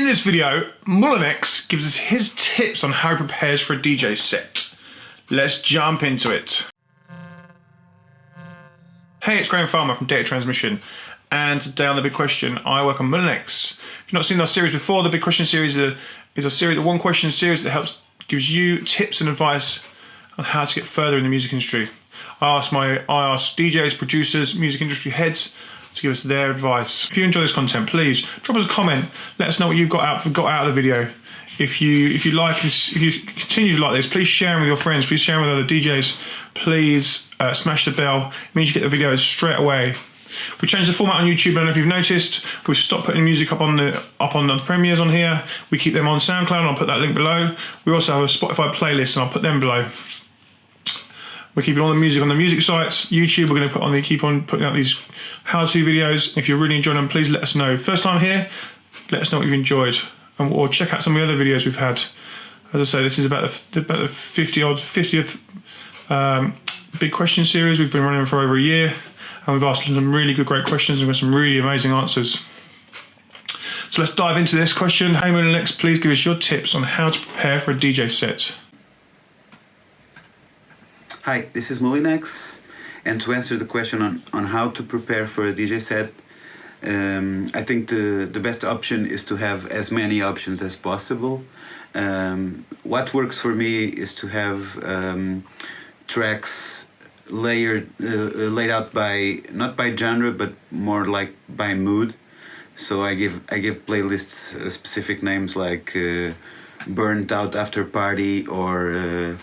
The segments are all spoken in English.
In this video, Moullinex gives us his tips on how he prepares for a DJ set. Let's jump into it. Hey, it's Grahame Farmer from Data Transmission, and today on The Big Question, I work on Moullinex. If you've not seen our series before, The Big Question series is a series, a one question series that gives you tips and advice on how to get further in the music industry. I ask DJs, producers, music industry heads to give us their advice. If you enjoy this content, please drop us a comment. Let us know what you've got out of the video. If you like this, if you continue to like this, please share them with your friends. Please share them with other DJs. Please smash the bell. It means you get the videos straight away. We changed the format on YouTube. I don't know if you've noticed. We've stopped putting music up on the premieres on here. We keep them on SoundCloud, and I'll put that link below. We also have a Spotify playlist, and I'll put them below. We're keeping all the music on the music sites. YouTube, we're going to keep on putting out these how-to videos. If you're really enjoying them, please let us know. First time here, let us know what you've enjoyed, or check out some of the other videos we've had. As I say, this is about the 50th Big Question series. We've been running for over a year, and we've asked some really good, great questions and got some really amazing answers. So let's dive into this question. Hey Moullinex, please give us your tips on how to prepare for a DJ set. Hi, this is Moullinex, and to answer the question on how to prepare for a DJ set, I think the best option is to have as many options as possible. What works for me is to have tracks laid out not by genre, but more like by mood. So I give playlists specific names like Burnt Out After Party or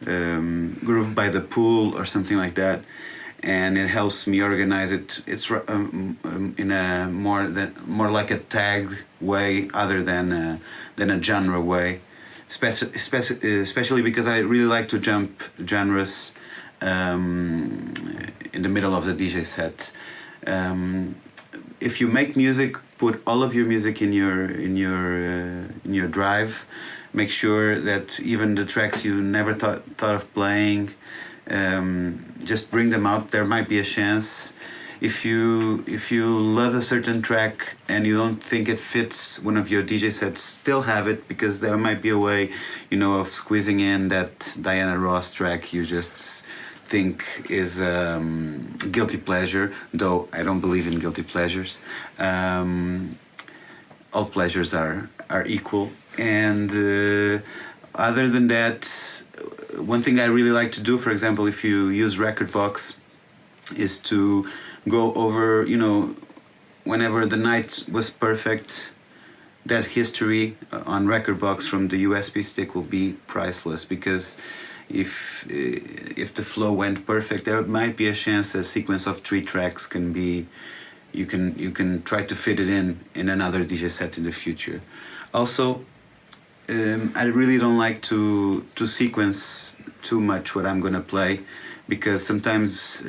Groove by the Pool or something like that, and it helps me organize it. It's in a more like a tag way other than a genre way, especially because I really like to jump genres in the middle of the DJ set. If you make music, put all of your music in your drive. Make sure that even the tracks you never thought of playing, just bring them out. There might be a chance. If you love a certain track and you don't think it fits one of your DJ sets, still have it, because there might be a way, of squeezing in that Diana Ross track you just think is guilty pleasure, though I don't believe in guilty pleasures. All pleasures are equal. And other than that, one thing I really like to do, for example, if you use Rekordbox, is to go over, whenever the night was perfect, that history on Rekordbox from the USB stick will be priceless, because if the flow went perfect, there might be a chance a sequence of 3 tracks can be, you can try to fit it in another DJ set in the future. Also, I really don't like to sequence too much what I'm gonna play, because sometimes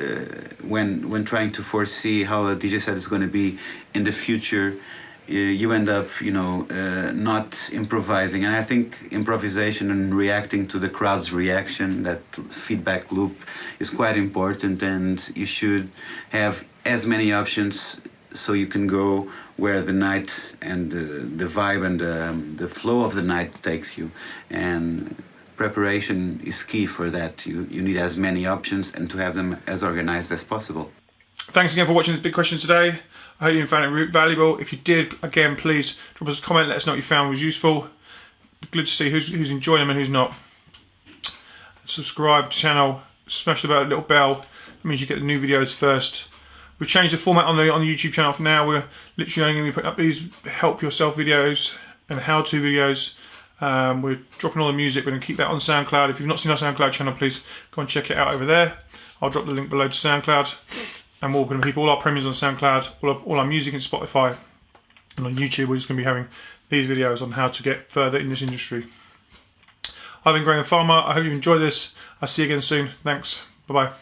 when trying to foresee how a DJ set is gonna be in the future, you end up not improvising. And I think improvisation and reacting to the crowd's reaction, that feedback loop, is quite important, and you should have as many options so you can go where the night and the vibe and the flow of the night takes you. And preparation is key for that. You need as many options and to have them as organized as possible. Thanks again for watching this Big Question today. I hope you found it valuable. If you did, again, please drop us a comment. Let us know what you found was useful. Good to see who's enjoying them and who's not. Subscribe to the channel. Smash the little bell. That means you get the new videos first. We've changed the format on the YouTube channel for now. We're literally only going to be putting up these help yourself videos and how-to videos. We're dropping all the music. We're going to keep that on SoundCloud. If you've not seen our SoundCloud channel, please go and check it out over there. I'll drop the link below to SoundCloud. And we're going to keep all our premieres on SoundCloud, all our music in Spotify. And on YouTube, we're just going to be having these videos on how to get further in this industry. I've been Grahame Farmer. I hope you enjoyed this. I'll see you again soon. Thanks. Bye-bye.